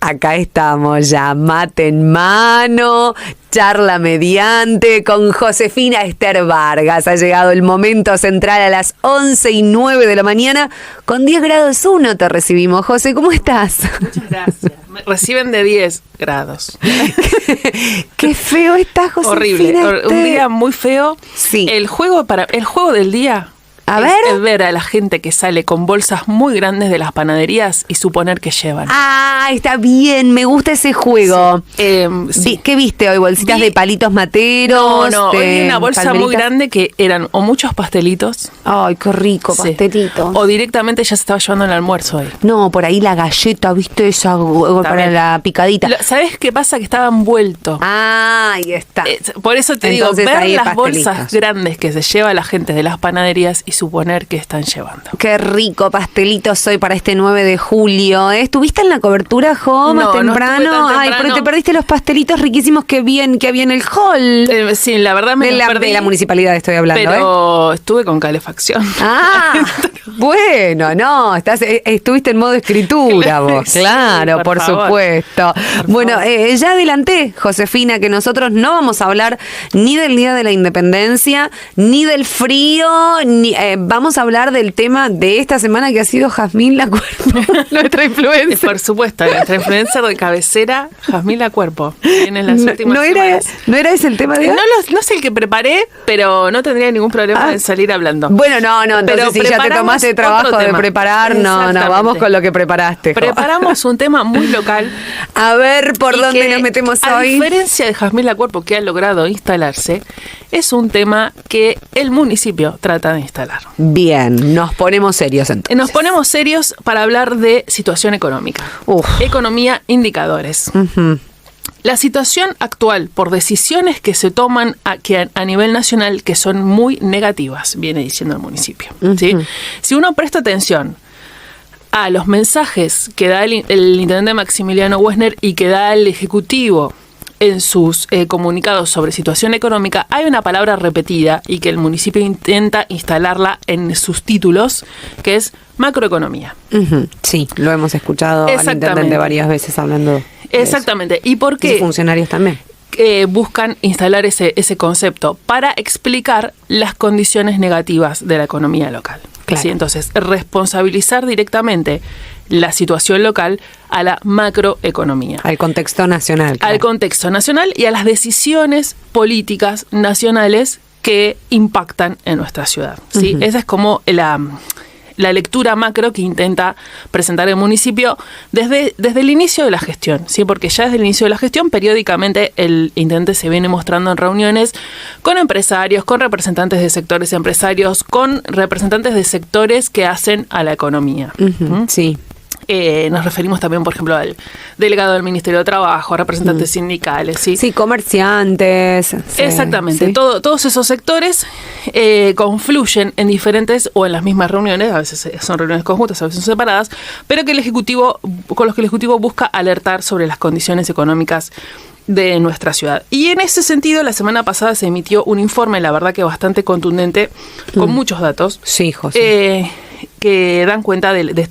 Acá estamos ya, mate en mano, charla mediante, con Josefina Esther Vargas. Ha llegado el momento central a las 11:09 de la mañana. Con 10 grados 1 te recibimos. José, ¿cómo estás? Muchas gracias. Me reciben de 10 grados. Qué feo está, Josefina. Horrible. Un día muy feo. Sí. El juego del día. A Es ver a la gente que sale con bolsas muy grandes de las panaderías y suponer que llevan. Ah, está bien, me gusta ese juego. Sí. ¿Qué viste hoy? ¿Bolsitas de palitos materos? No, hoy vi una bolsa muy grande que eran o muchos pastelitos. Ay, qué rico, Sí. pastelitos. O directamente ya se estaba llevando el almuerzo hoy. No, por ahí la galleta, ¿viste? Esa para También. la picadita. ¿Sabes qué pasa? Que estaba envuelto. Ah, ahí está. Por eso te Entonces, digo, ver ahí las pastelitos. bolsas grandes que se lleva la gente de las panaderías y suponer que están llevando. Qué rico pastelitos hoy para este 9 de julio. ¿Estuviste en la cobertura, Jo, más No, no temprano? estuve tan Ay, temprano. pero te perdiste los pastelitos riquísimos que había en el hall. Sí, la verdad me los perdí. De la municipalidad estoy hablando, pero estuve con calefacción. Ah, bueno, no, estuviste en modo escritura vos, Sí, claro, por favor. supuesto. Bueno, ya adelanté, Josefina, que nosotros no vamos a hablar ni del Día de la Independencia, ni del frío, ni vamos a hablar del tema de esta semana que ha sido Jazmín La Cuerpo, nuestra influencer. Por supuesto, nuestra influencer de cabecera, Jazmín La Cuerpo. En las últimas semanas. ¿No era ese el tema de hoy? No sé el que preparé, pero no tendría ningún problema en salir hablando. Bueno, no, entonces Pero si ya te preparamos tomaste el otro trabajo de tema. preparar, no, Exactamente. vamos con lo que preparaste, Jo. Preparamos un tema muy local. A ver por y dónde que, nos metemos a hoy. diferencia de Jazmín La Cuerpo, que ha logrado instalarse, es un tema que el municipio trata de instalar. Bien, nos ponemos serios entonces. Nos ponemos serios para hablar de situación económica. Uf. Economía, indicadores. Ujú. La situación actual, por decisiones que se toman a nivel nacional, que son muy negativas, viene diciendo el municipio. ¿Sí? Si uno presta atención a los mensajes que da el intendente Maximiliano Wessner y que da el Ejecutivo en sus comunicados sobre situación económica, hay una palabra repetida y que el municipio intenta instalarla en sus títulos, que es macroeconomía. Ujú. Sí, lo hemos escuchado al Exactamente. intendente varias veces hablando de Exactamente. eso. ¿Y por Y qué? sus funcionarios también. Buscan instalar ese concepto para explicar las condiciones negativas de la economía local. Claro. ¿Sí? Entonces, responsabilizar directamente la situación local a la macroeconomía. Al contexto nacional. Claro. Al contexto nacional y a las decisiones políticas nacionales que impactan en nuestra ciudad. ¿Sí? Esa es como la lectura macro que intenta presentar el municipio desde el inicio de la gestión, ¿sí? Porque ya desde el inicio de la gestión, periódicamente el intendente se viene mostrando en reuniones con empresarios, con representantes de sectores empresarios, con representantes de sectores que hacen a la economía. Ujú. Sí. Nos referimos también, por ejemplo, al delegado del Ministerio de Trabajo, a representantes sindicales. ¿sí? Sí, comerciantes. Sí, Exactamente, sí. todos esos sectores confluyen en diferentes o en las mismas reuniones, a veces son reuniones conjuntas, a veces son separadas, pero que con los que el Ejecutivo busca alertar sobre las condiciones económicas de nuestra ciudad. Y en ese sentido, la semana pasada se emitió un informe, la verdad que bastante contundente, con muchos datos. Sí, José. Que dan cuenta de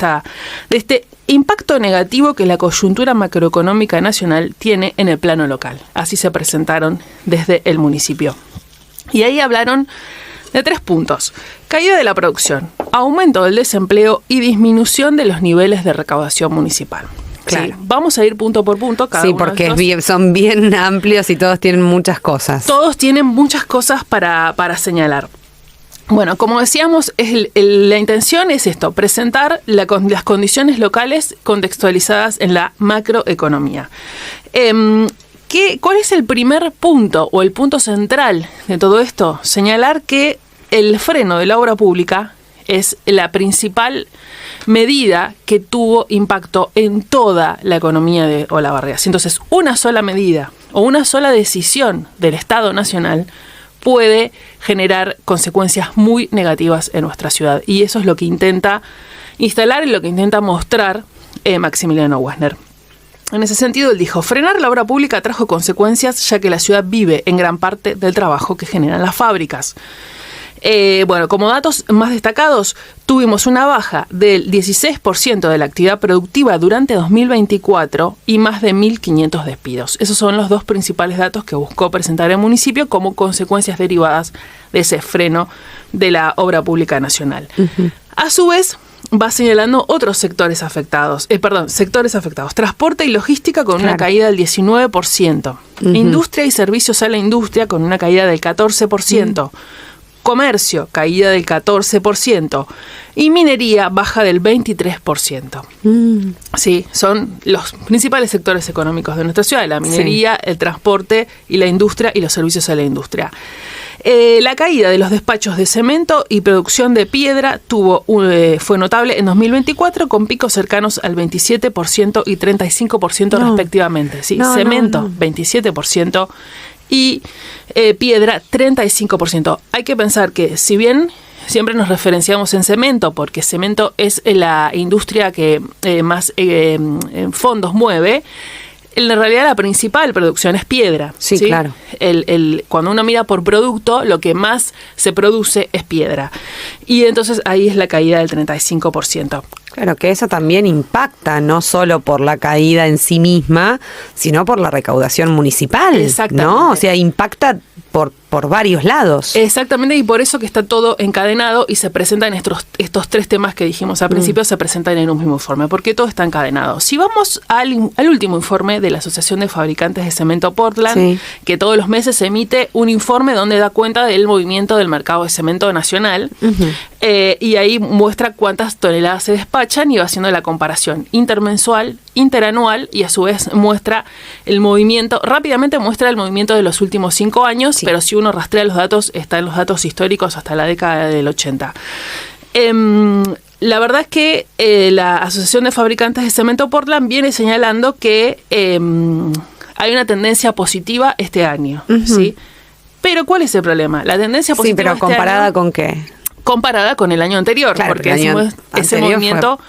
este impacto negativo que la coyuntura macroeconómica nacional tiene en el plano local. Así se presentaron desde el municipio. Y ahí hablaron de 3 puntos: caída de la producción, aumento del desempleo y disminución de los niveles de recaudación municipal. Claro. Sí, vamos a ir punto por punto. Cada Sí, uno de porque estos. son bien amplios y todos tienen muchas cosas. Todos tienen muchas cosas para señalar. Bueno, como decíamos, la intención es esto: presentar las condiciones locales contextualizadas en la macroeconomía. ¿Cuál es el primer punto o el punto central de todo esto? Señalar que el freno de la obra pública es la principal medida que tuvo impacto en toda la economía de Olavarría. Entonces, una sola medida o una sola decisión del Estado Nacional puede generar consecuencias muy negativas en nuestra ciudad. Y eso es lo que intenta instalar y lo que intenta mostrar Maximiliano Wessner. En ese sentido, él dijo: frenar la obra pública trajo consecuencias, ya que la ciudad vive en gran parte del trabajo que generan las fábricas. Bueno, como datos más destacados, tuvimos una baja del 16% de la actividad productiva durante 2024 y más de 1.500 despidos. Esos son los dos principales datos que buscó presentar el municipio como consecuencias derivadas de ese freno de la obra pública nacional. Uh-huh. A su vez, va señalando otros sectores afectados. Transporte y logística con una caída del 19%. Uh-huh. Industria y servicios a la industria con una caída del 14%. Uh-huh. Comercio, caída del 14%. Y minería, baja del 23%. Sí, son los principales sectores económicos de nuestra ciudad: la minería, el transporte y la industria y los servicios a la industria. La caída de los despachos de cemento y producción de piedra fue notable en 2024, con picos cercanos al 27% y 35% respectivamente. Sí, cemento, 27%. Y piedra, 35%. Hay que pensar que, si bien siempre nos referenciamos en cemento, porque cemento es la industria que más fondos mueve, en realidad la principal producción es piedra. Sí, claro. Cuando uno mira por producto, lo que más se produce es piedra. Y entonces ahí es la caída del 35%. Claro, que eso también impacta no solo por la caída en sí misma, sino por la recaudación municipal. Exactamente. ¿No? O sea, impacta por varios lados. Exactamente, y por eso que está todo encadenado y se presentan estos tres temas que dijimos al principio, se presentan en un mismo informe, porque todo está encadenado. Si vamos al último informe de la Asociación de Fabricantes de Cemento Portland, que todos los meses se emite un informe donde da cuenta del movimiento del mercado de cemento nacional, y ahí muestra cuántas toneladas se despachan y va haciendo la comparación intermensual, interanual, y a su vez rápidamente muestra el movimiento de los últimos 5 años, pero si uno rastrea los datos, están los datos históricos hasta la década del 80. La verdad es que la Asociación de Fabricantes de Cemento Portland viene señalando que hay una tendencia positiva este año, ¿sí? Pero ¿cuál es el problema? La tendencia positiva pero este ¿comparada año, con qué? Comparada con el año anterior, claro, porque ese movimiento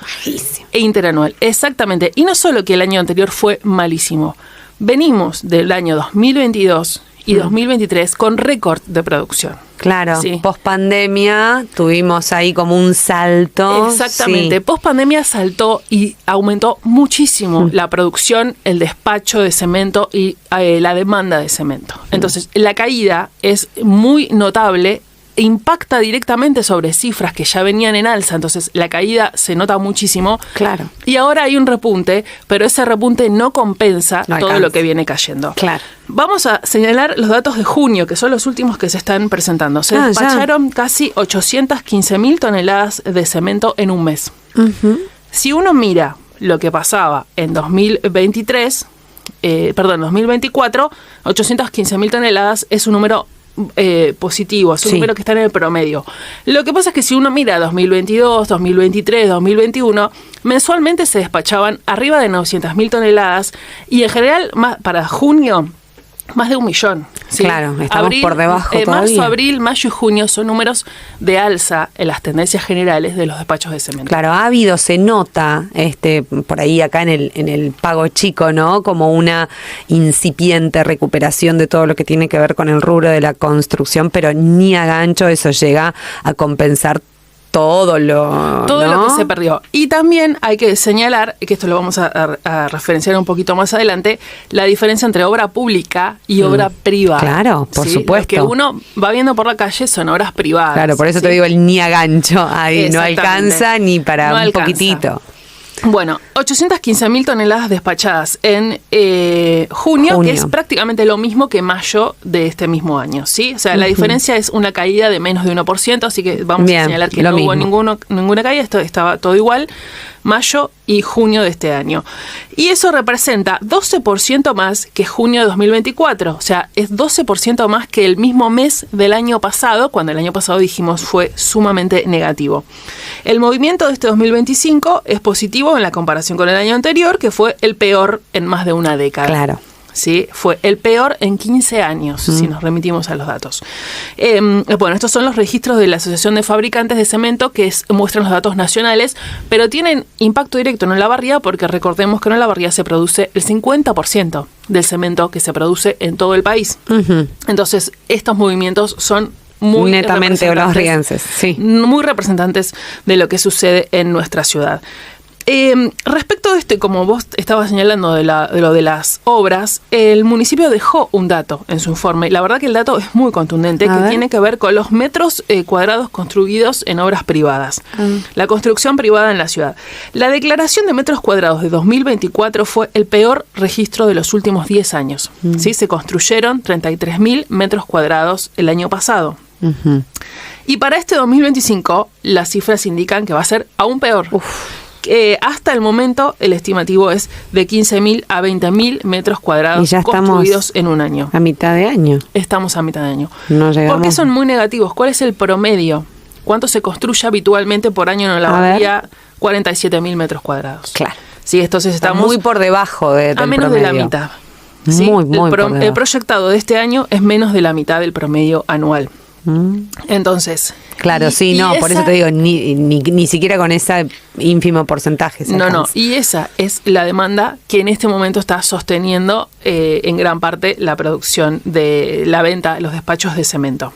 interanual. Exactamente. Y no solo que el año anterior fue malísimo. Venimos del año 2022 y 2023 con récord de producción. Claro, post pandemia tuvimos ahí como un salto. Exactamente, post pandemia saltó y aumentó muchísimo la producción, el despacho de cemento y la demanda de cemento. Entonces, la caída es muy notable, impacta directamente sobre cifras que ya venían en alza, entonces la caída se nota muchísimo. Claro. Y ahora hay un repunte, pero ese repunte no compensa todo lo que viene cayendo. Claro. Vamos a señalar los datos de junio, que son los últimos que se están presentando. Se despacharon casi 815.000 toneladas de cemento en un mes. Si uno mira lo que pasaba en 2024, 815.000 toneladas es un número positivo, es un número que está en el promedio. Lo que pasa es que si uno mira 2022, 2023, 2021, mensualmente se despachaban arriba de 900.000 toneladas y en general para junio más de 1 millón. ¿Sí? Claro, estamos por debajo todavía. Marzo, abril, mayo y junio son números de alza en las tendencias generales de los despachos de cemento. Claro, se nota por ahí acá en el Pago Chico, ¿no? Como una incipiente recuperación de todo lo que tiene que ver con el rubro de la construcción, pero ni a gancho eso llega a compensar todo lo que se perdió. Y también hay que señalar, que esto lo vamos a referenciar un poquito más adelante, la diferencia entre obra pública y obra privada. Claro, por supuesto. Lo que uno va viendo por la calle son obras privadas. Claro, por eso te digo el ni a gancho. Ahí no alcanza ni para un poquitito. Bueno, 815.000 toneladas despachadas en junio, que es prácticamente lo mismo que mayo de este mismo año, ¿sí? O sea, la diferencia es una caída de menos de 1%, así que vamos a señalar que no hubo ninguna caída, esto estaba todo igual, mayo y junio de este año. Y eso representa 12% más que junio de 2024, o sea, es 12% más que el mismo mes del año pasado, cuando el año pasado dijimos fue sumamente negativo. El movimiento de este 2025 es positivo en la comparación con el año anterior, que fue el peor en más de una década. Claro. ¿Sí? Fue el peor en 15 años, si nos remitimos a los datos. Bueno, estos son los registros de la Asociación de Fabricantes de Cemento que muestran los datos nacionales, pero tienen impacto directo en Olavarría porque recordemos que en Olavarría se produce el 50% del cemento que se produce en todo el país. Entonces, estos movimientos son muy netamente olorrienses, sí. Muy representantes de lo que sucede en nuestra ciudad. Respecto de esto, como vos estabas señalando de lo de las obras, el municipio dejó un dato en su informe, y la verdad que el dato es muy contundente, tiene que ver con los metros cuadrados construidos en obras privadas, la construcción privada en la ciudad. La declaración de metros cuadrados de 2024 fue el peor registro de los últimos 10 años. ¿Sí? Se construyeron 33.000 metros cuadrados el año pasado. Y para este 2025 las cifras indican que va a ser aún peor. Hasta el momento el estimativo es de 15.000 a 20.000 metros cuadrados construidos en un año. A mitad de año. Estamos a mitad de año. No llegamos. ¿Por qué son muy negativos? ¿Cuál es el promedio? ¿Cuánto se construye habitualmente por año en Olavarría? 47.000 metros cuadrados. Claro. Sí, entonces estamos muy por debajo del a menos promedio. de la mitad. ¿Sí? Muy por debajo. El proyectado de este año es menos de la mitad del promedio anual. Entonces... Claro, por eso te digo, ni siquiera con ese ínfimo porcentaje. No, y esa es la demanda que en este momento está sosteniendo en gran parte la producción de la venta de los despachos de cemento.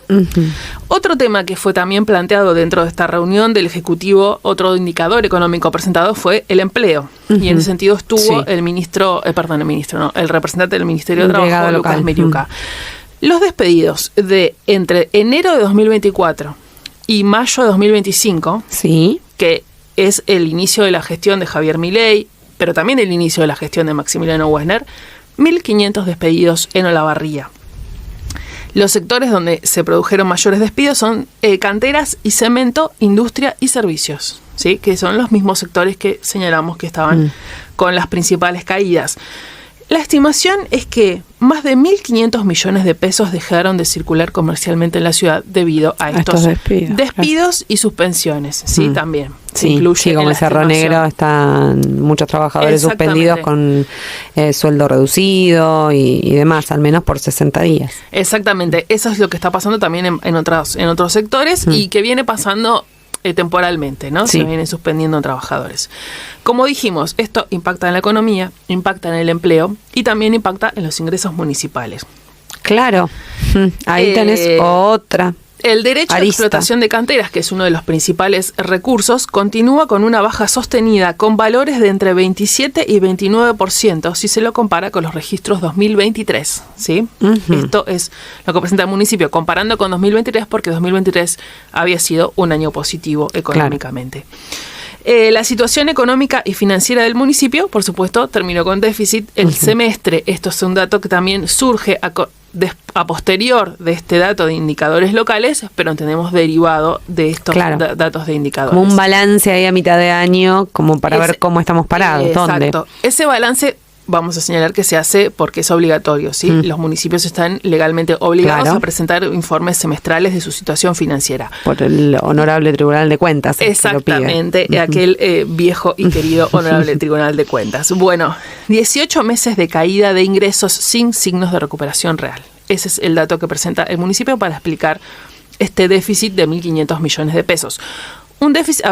Otro tema que fue también planteado dentro de esta reunión del Ejecutivo, otro indicador económico presentado fue el empleo. Y en ese sentido estuvo el representante del Ministerio de Trabajo, Lucas Meriuca. Los despedidos de entre enero de 2024 y mayo de 2025, que es el inicio de la gestión de Javier Milei, pero también el inicio de la gestión de Maximiliano Wessner, 1.500 despedidos en Olavarría. Los sectores donde se produjeron mayores despidos son canteras y cemento, industria y servicios, ¿sí? Que son los mismos sectores que señalamos que estaban con las principales caídas. La estimación es que más de 1.500 millones de pesos dejaron de circular comercialmente en la ciudad debido a estos despidos y suspensiones, ¿sí? También. Sí, como el Cerro Negro están muchos trabajadores suspendidos con sueldo reducido y demás, al menos por 60 días. Exactamente, eso es lo que está pasando también en otros sectores y que viene pasando temporalmente, ¿no? Se vienen suspendiendo trabajadores. Como dijimos, esto impacta en la economía, impacta en el empleo y también impacta en los ingresos municipales. Claro, ahí tenés otra. El derecho a la explotación de canteras, que es uno de los principales recursos, continúa con una baja sostenida con valores de entre 27 y 29% si se lo compara con los registros 2023. ¿Sí? Esto es lo que presenta el municipio, comparando con 2023 porque 2023 había sido un año positivo económicamente. La situación económica y financiera del municipio, por supuesto, terminó con déficit el semestre. Esto es un dato que también surge a posterior de este dato de indicadores locales, pero entendemos derivado de estos datos de indicadores. Como un balance ahí a mitad de año, como para ver cómo estamos parados. Exacto. ¿Dónde? Ese balance vamos a señalar que se hace porque es obligatorio, ¿sí? Los municipios están legalmente obligados a presentar informes semestrales de su situación financiera. Por el Honorable Tribunal de Cuentas. Exactamente, aquel viejo y querido Honorable Tribunal de Cuentas. Bueno, 18 meses de caída de ingresos sin signos de recuperación real. Ese es el dato que presenta el municipio para explicar este déficit de 1.500 millones de pesos. Un déficit,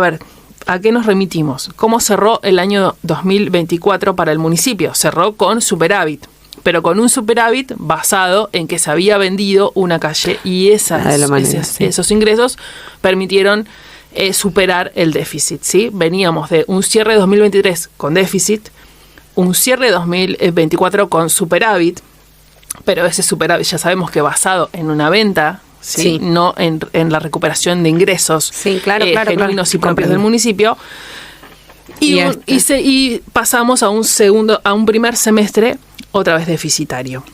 ¿a qué nos remitimos? ¿Cómo cerró el año 2024 para el municipio? Cerró con superávit, pero con un superávit basado en que se había vendido una calle y esos ingresos permitieron superar el déficit, ¿sí? Veníamos de un cierre de 2023 con déficit, un cierre de 2024 con superávit, pero ese superávit ya sabemos que basado en una venta, ¿sí? No en la recuperación de ingresos genuinos y propios del municipio. Y pasamos a un primer semestre otra vez deficitario.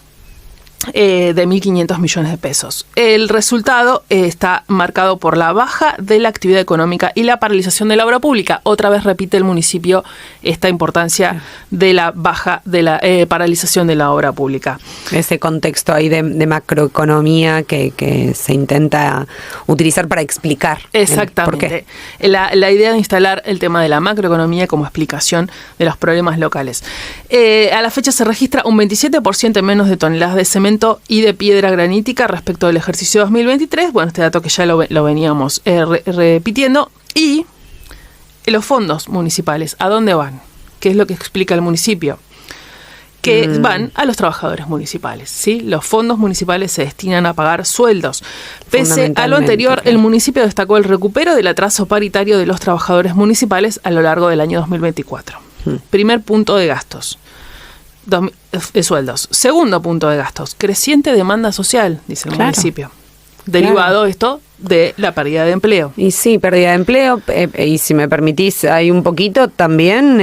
De 1.500 millones de pesos. El resultado está marcado por la baja de la actividad económica y la paralización de la obra pública. Otra vez repite el municipio esta importancia de la baja de la paralización de la obra pública. Ese contexto ahí de macroeconomía que se intenta utilizar para explicar. Exactamente. La idea de instalar el tema de la macroeconomía como explicación de los problemas locales. A la fecha se registra un 27% menos de toneladas de cemento y de piedra granítica respecto del ejercicio 2023. Bueno, este dato que ya lo veníamos repitiendo. Y los fondos municipales, ¿a dónde van? ¿Qué es lo que explica el municipio? que van a los trabajadores municipales, ¿sí? Los fondos municipales se destinan a pagar sueldos. Pese a lo anterior, el municipio destacó el recupero del atraso paritario de los trabajadores municipales a lo largo del año 2024. Primer punto de gastos. Sueldos. Segundo punto de gastos. Creciente demanda social, dice el municipio. Derivado esto de la pérdida de empleo. Y sí, pérdida de empleo, y si me permitís, hay un poquito también,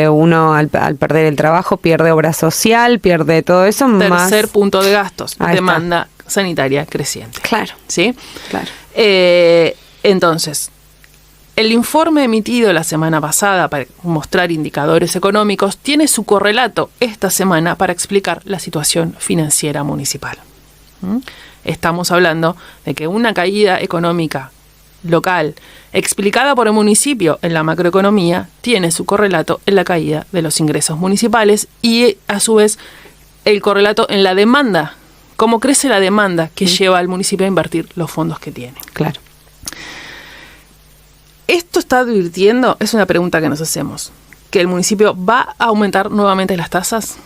uno al perder el trabajo pierde obra social, pierde todo eso. Tercer punto de gastos, demanda sanitaria creciente. Claro. ¿Sí? Claro. Entonces, el informe emitido la semana pasada para mostrar indicadores económicos tiene su correlato esta semana para explicar la situación financiera municipal. Estamos hablando de que una caída económica local explicada por el municipio en la macroeconomía tiene su correlato en la caída de los ingresos municipales y a su vez el correlato en la demanda, cómo crece la demanda que lleva al municipio a invertir los fondos que tiene. Claro. Esto está advirtiendo, es una pregunta que nos hacemos, que el municipio va a aumentar nuevamente las tasas.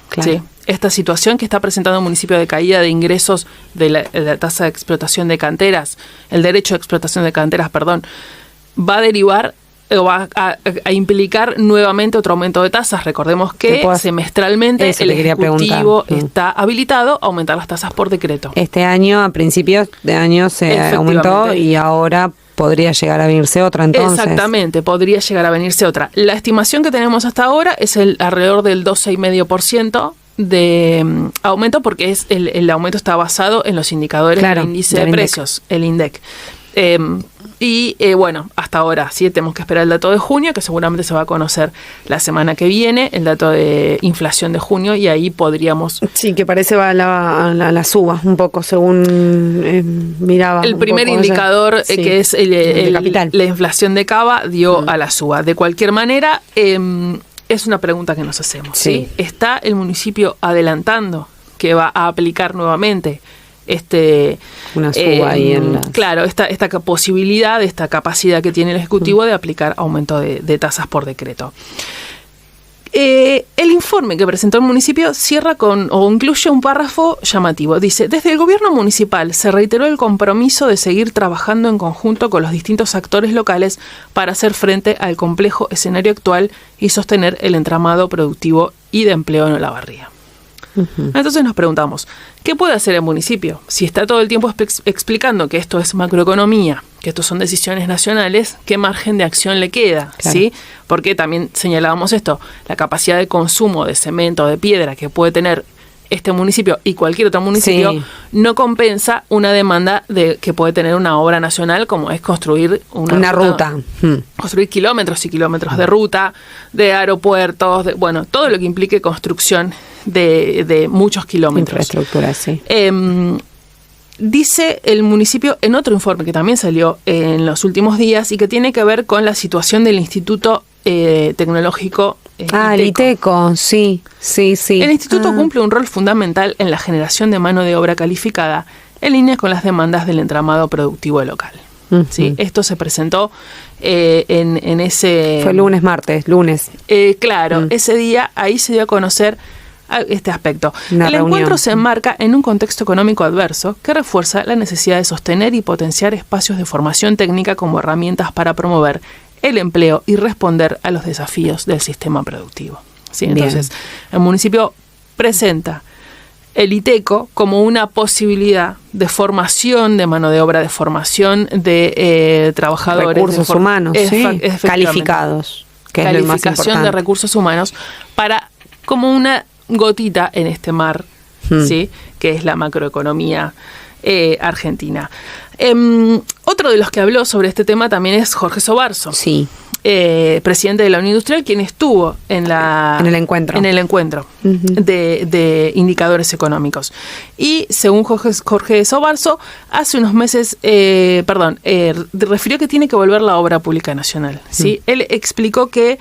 Claro. Sí. Esta situación que está presentando el municipio de caída de ingresos de la tasa de explotación de canteras, el derecho de explotación de canteras, va a derivar o va a implicar nuevamente otro aumento de tasas. Recordemos que semestralmente el Ejecutivo está habilitado a aumentar las tasas por decreto. Este año, a principios de año, se aumentó y ahora podría llegar a venirse otra entonces. Exactamente, podría llegar a venirse otra. La estimación que tenemos hasta ahora es alrededor del 12,5% de aumento, porque el aumento está basado en los indicadores del índice de precios, el INDEC. Bueno, hasta ahora sí tenemos que esperar el dato de junio, que seguramente se va a conocer la semana que viene, el dato de inflación de junio, y ahí podríamos... Sí, que parece va a la suba un poco, según miraba. El primer indicador, que es la inflación de Cava, dio a la suba. De cualquier manera, es una pregunta que nos hacemos. ¿Sí? ¿Está el municipio adelantando que va a aplicar nuevamente una suba ahí en las... Claro, esta posibilidad, esta capacidad que tiene el Ejecutivo de aplicar aumento de tasas por decreto? El informe que presentó el municipio cierra o incluye un párrafo llamativo. Dice: desde el gobierno municipal se reiteró el compromiso de seguir trabajando en conjunto con los distintos actores locales para hacer frente al complejo escenario actual y sostener el entramado productivo y de empleo en Olavarría. Entonces nos preguntamos, ¿qué puede hacer el municipio? Si está todo el tiempo explicando que esto es macroeconomía, que esto son decisiones nacionales, ¿qué margen de acción le queda? Claro. ¿Sí? Porque también señalábamos esto, la capacidad de consumo de cemento, de piedra que puede tener este municipio y cualquier otro municipio no compensa una demanda que puede tener una obra nacional, como es construir una ruta. Construir kilómetros y kilómetros de ruta, de aeropuertos, todo lo que implique construcción de muchos kilómetros. Infraestructura, sí. Dice el municipio en otro informe que también salió en los últimos días y que tiene que ver con la situación del Instituto Tecnológico el ITECO, sí. El instituto cumple un rol fundamental en la generación de mano de obra calificada en línea con las demandas del entramado productivo local. ¿Sí? Esto se presentó en ese... Fue lunes. Ese día ahí se dio a conocer este aspecto. El encuentro se enmarca en un contexto económico adverso que refuerza la necesidad de sostener y potenciar espacios de formación técnica como herramientas para promover el empleo y responder a los desafíos del sistema productivo. ¿Sí? Entonces, el municipio presenta el ITECO como una posibilidad de formación de mano de obra, de formación de trabajadores. Recursos humanos, calificados. Que calificación es lo más importante. De recursos humanos para como una gotita en este mar, ¿sí? Que es la macroeconomía argentina. Otro de los que habló sobre este tema también es Jorge Sobarzo, presidente de la Unión Industrial, quien estuvo en el encuentro de indicadores económicos. Y según Jorge Sobarzo, hace unos meses, refirió que tiene que volver la obra pública nacional. ¿Sí? Él explicó que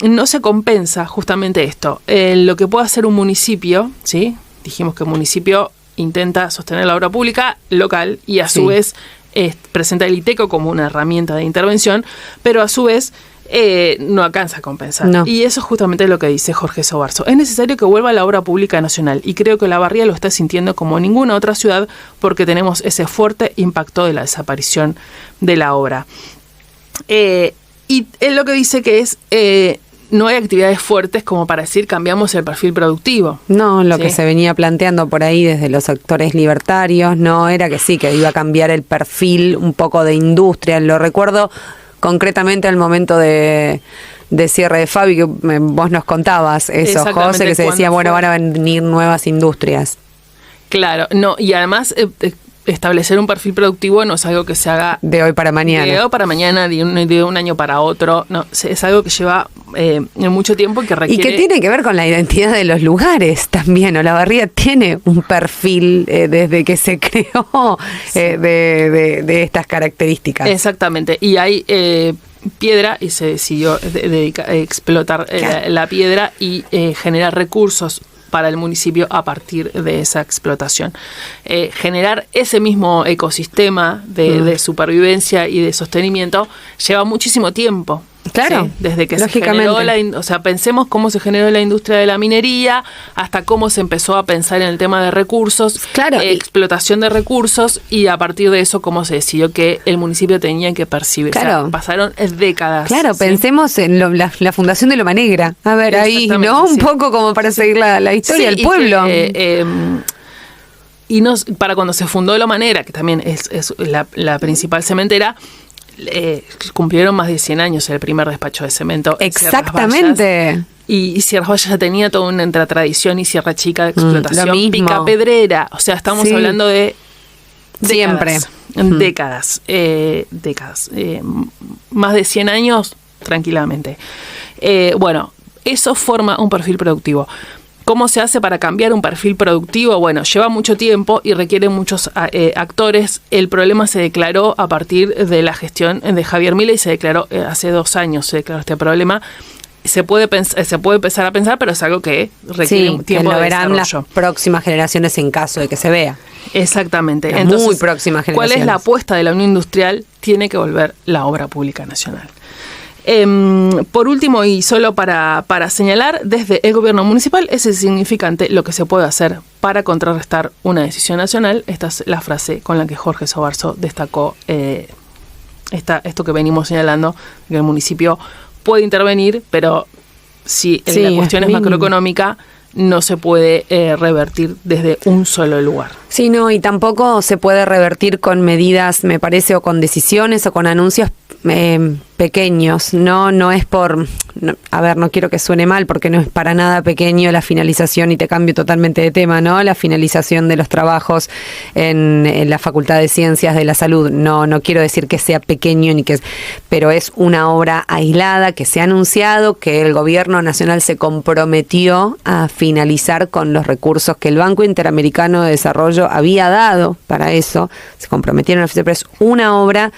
no se compensa justamente esto. Lo que puede hacer un municipio, ¿sí? Dijimos que el municipio intenta sostener la obra pública local y a su vez presenta el ITECO como una herramienta de intervención, pero a su vez no alcanza a compensar. No. Y eso es justamente lo que dice Jorge Sobarzo. Es necesario que vuelva la obra pública nacional y creo que La Barría lo está sintiendo como ninguna otra ciudad porque tenemos ese fuerte impacto de la desaparición de la obra. Y él lo que dice que es... no hay actividades fuertes como para decir cambiamos el perfil productivo. No, lo ¿sí? que se venía planteando por ahí desde los sectores libertarios, no era que sí, que iba a cambiar el perfil un poco de industria. Lo recuerdo concretamente al momento de cierre de Fabi, que vos nos contabas eso, José, que se decía, bueno, van a venir nuevas industrias. Claro, no, y además... establecer un perfil productivo no es algo que se haga de hoy para mañana. De hoy para mañana, de un año para otro. No, es algo que lleva mucho tiempo y que requiere... Y que tiene que ver con la identidad de los lugares también. Olavarría tiene un perfil desde que se creó de estas características. Exactamente. Y hay piedra y se decidió explotar la piedra y generar recursos para el municipio a partir de esa explotación. Generar ese mismo ecosistema de supervivencia y de sostenimiento lleva muchísimo tiempo. Claro, ¿sí? Desde que se generó pensemos cómo se generó la industria de la minería hasta cómo se empezó a pensar en el tema de recursos, explotación de recursos, y a partir de eso cómo se decidió que el municipio tenía que percibir. Claro. O sea, pasaron décadas. Claro, ¿sí? Pensemos en la fundación de Loma Negra. A ver, ahí, ¿no? Un poco como para seguir la historia del pueblo. Y para cuando se fundó Loma Negra, que también es la principal cementera, cumplieron más de 100 años el primer despacho de cemento. Exactamente. Y Sierras Vallas ya tenía toda una entre tradición y Sierra Chica de explotación picapedrera. O sea, estamos hablando de décadas. Siempre. Décadas. Más de 100 años, tranquilamente. Bueno, eso forma un perfil productivo. ¿Cómo se hace para cambiar un perfil productivo? Bueno, lleva mucho tiempo y requiere muchos actores. El problema se declaró a partir de la gestión de Javier Milei, se declaró hace 2 años, se declaró este problema. Se puede empezar a pensar, pero es algo que requiere un tiempo que lo de verán desarrollo. Las próximas generaciones en caso de que se vea. Exactamente. Las Entonces, muy próximas generaciones. ¿cuál es la apuesta de la Unión Industrial? Tiene que volver la obra pública nacional. Por último, y solo para señalar, desde el gobierno municipal es insignificante lo que se puede hacer para contrarrestar una decisión nacional. Esta es la frase con la que Jorge Sobarzo destacó esto que venimos señalando, que el municipio puede intervenir, pero si la cuestión es macroeconómica, no se puede revertir desde un solo lugar. Sí, no, y tampoco se puede revertir con medidas, me parece, o con decisiones o con anuncios pequeños. No es por... no quiero que suene mal porque no es para nada pequeño la finalización, y te cambio totalmente de tema, ¿no? La finalización de los trabajos en la Facultad de Ciencias de la Salud. No quiero decir que sea pequeño, pero es una obra aislada que se ha anunciado, que el gobierno nacional se comprometió a finalizar con los recursos que el Banco Interamericano de Desarrollo había dado para eso. Se comprometieron a hacer, pero es una obra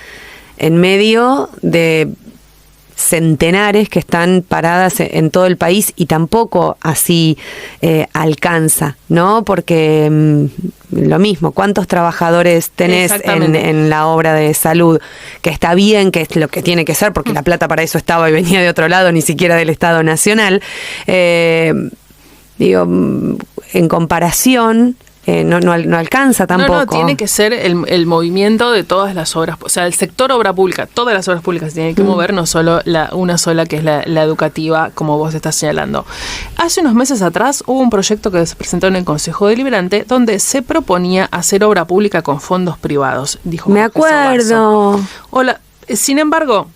en medio de centenares que están paradas en todo el país, y tampoco así alcanza, ¿no? Porque lo mismo, ¿cuántos trabajadores tenés en la obra de salud? Que está bien, que es lo que tiene que ser, porque la plata para eso estaba y venía de otro lado, ni siquiera del Estado Nacional. En comparación... No alcanza tampoco. No, tiene que ser el movimiento de todas las obras, o sea, el sector obra pública, todas las obras públicas se tienen que mover, no solo una sola, que es la educativa, como vos estás señalando. Hace unos meses atrás hubo un proyecto que se presentó en el Consejo Deliberante donde se proponía hacer obra pública con fondos privados, dijo Me acuerdo. Sin embargo,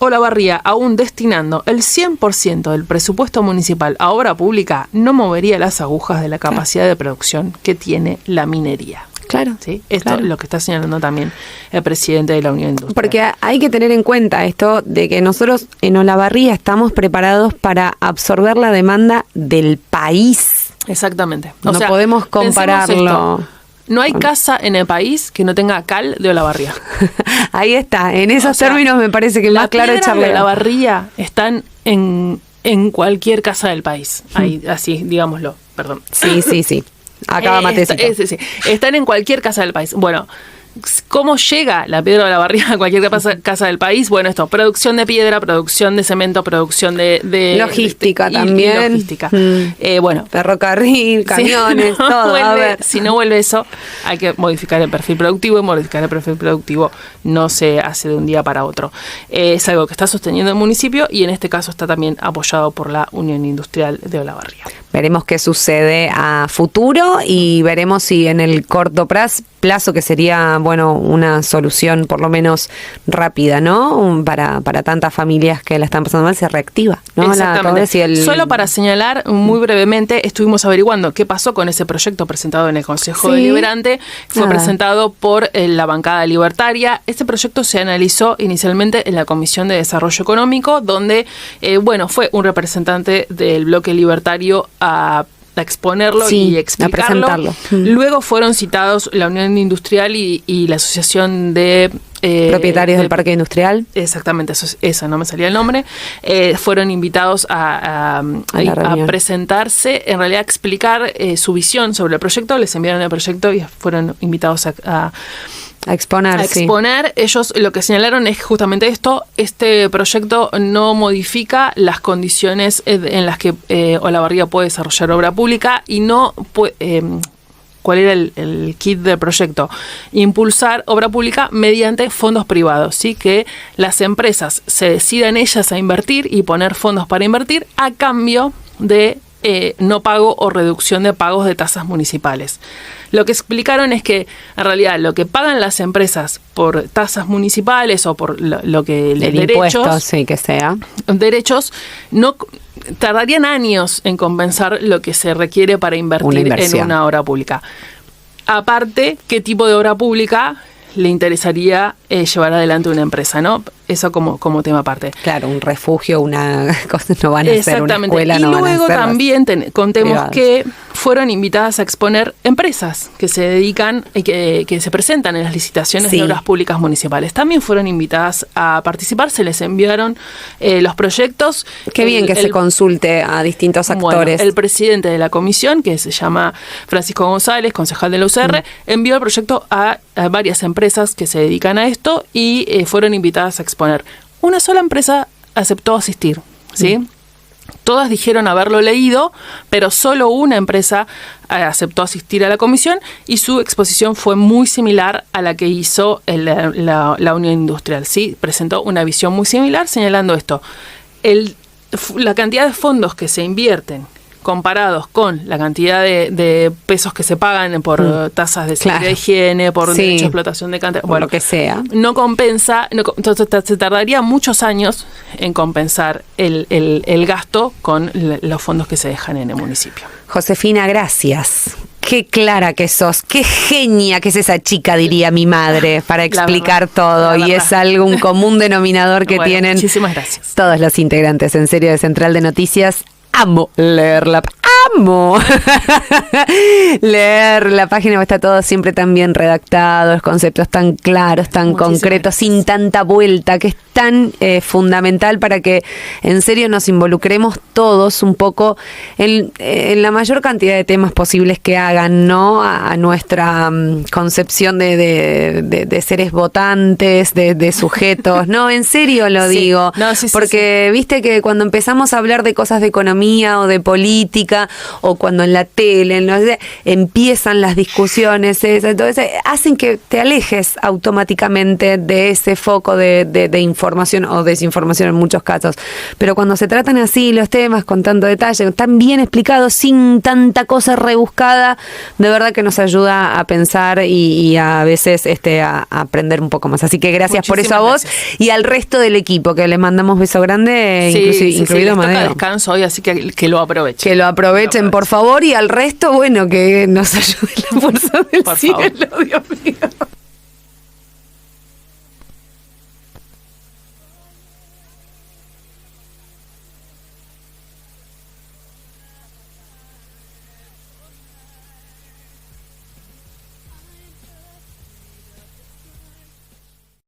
Olavarría, aún destinando el 100% del presupuesto municipal a obra pública, no movería las agujas de la capacidad de producción que tiene la minería. Claro. ¿Sí? Esto claro. es lo que está señalando también el presidente de la Unión Industrial. Porque hay que tener en cuenta esto de que nosotros en Olavarría estamos preparados para absorber la demanda del país. Exactamente. No podemos compararlo. No hay casa en el país que no tenga cal de Olavarría. Ahí está, en esos términos me parece que más claro echarle. echarle. La Olavarría están en cualquier casa del país. Ahí, así, digámoslo, perdón. Sí. Acaba Matecito. Sí. Están en cualquier casa del país. Bueno, ¿Cómo llega la piedra Olavarría a cualquier casa del país? Bueno, esto, producción de piedra, producción de cemento, producción de logística también. Y logística. Bueno, ferrocarril, camiones, todo. Si no vuelve eso, hay que modificar el perfil productivo, y modificar el perfil productivo no se hace de un día para otro. Es algo que está sosteniendo el municipio y en este caso está también apoyado por la Unión Industrial de Olavarría. Veremos qué sucede a futuro y veremos si en el corto plazo, que sería, bueno, una solución por lo menos rápida, ¿no? Para tantas familias que la están pasando mal, se reactiva, ¿no? Exactamente. Solo para señalar muy brevemente, estuvimos averiguando qué pasó con ese proyecto presentado en el Consejo Deliberante. Fue presentado por la bancada libertaria. Este proyecto se analizó inicialmente en la Comisión de Desarrollo Económico, donde, fue un representante del bloque libertario a exponerlo y explicarlo. A presentarlo. Luego fueron citados la Unión Industrial y la Asociación de propietarios del Parque Industrial. Exactamente, eso no me salía el nombre. Fueron invitados a presentarse, en realidad a explicar su visión sobre el proyecto. Les enviaron el proyecto y fueron invitados a exponer. Ellos lo que señalaron es justamente esto: este proyecto no modifica las condiciones en las que Olavarría puede desarrollar obra pública y no puede... ¿Cuál era el kit del proyecto? Impulsar obra pública mediante fondos privados, ¿sí? Que las empresas se decidan ellas a invertir y poner fondos para invertir a cambio de no pago o reducción de pagos de tasas municipales. Lo que explicaron es que en realidad lo que pagan las empresas por tasas municipales o por lo que el derechos, impuesto, sí, que sea, derechos, no tardarían años en compensar lo que se requiere para invertir en una obra pública. Aparte, ¿qué tipo de obra pública le interesaría llevar adelante una empresa, ¿no? Eso como tema aparte. Claro, un refugio, una cosa, no van a ser una escuela, no van a ser. Y luego también contemos que fueron invitadas a exponer empresas que se dedican y que se presentan en las licitaciones de obras públicas municipales. También fueron invitadas a participar, se les enviaron los proyectos. Qué bien que se consulte a distintos actores. Bueno, el presidente de la comisión, que se llama Francisco González, concejal de la UCR, envió el proyecto a varias empresas que se dedican a esto y fueron invitadas a exponer. Una sola empresa aceptó asistir, ¿sí? Todas dijeron haberlo leído, pero solo una empresa aceptó asistir a la comisión y su exposición fue muy similar a la que hizo la Unión Industrial, ¿sí? Presentó una visión muy similar señalando esto. La cantidad de fondos que se invierten comparados con la cantidad de pesos que se pagan por tasas de seguridad de higiene, por derecho a explotación de cantidad, bueno, lo que sea, no compensa, entonces se tardaría muchos años en compensar el gasto con los fondos que se dejan en el municipio. Josefina, gracias. Qué clara que sos, qué genia que es esa chica, diría mi madre, para explicar todo. Y es algo, un común denominador que tienen muchísimas gracias. Todos los integrantes, en serio, de Central de Noticias. Amo leerla. ¡Amo! Leer la página, está todo siempre tan bien redactado, los conceptos tan claros, tan concretos, sin tanta vuelta, que es tan fundamental para que en serio nos involucremos todos un poco en la mayor cantidad de temas posibles que hagan, ¿no? A nuestra concepción de seres votantes, de sujetos. No, en serio lo digo. No, porque viste que cuando empezamos a hablar de cosas de economía o de política, o cuando en la tele, empiezan las discusiones, entonces hacen que te alejes automáticamente de ese foco de información o desinformación en muchos casos. Pero cuando se tratan así los temas con tanto detalle, tan bien explicados, sin tanta cosa rebuscada, de verdad que nos ayuda a pensar y a veces a aprender un poco más. Así que gracias por eso a vos y al resto del equipo, que le mandamos beso grande, incluido Madeo. Toca descanso hoy, así que lo aprovechen. Que lo aprovechen, por favor, y al resto, bueno, que nos ayude la fuerza del cielo, Dios mío.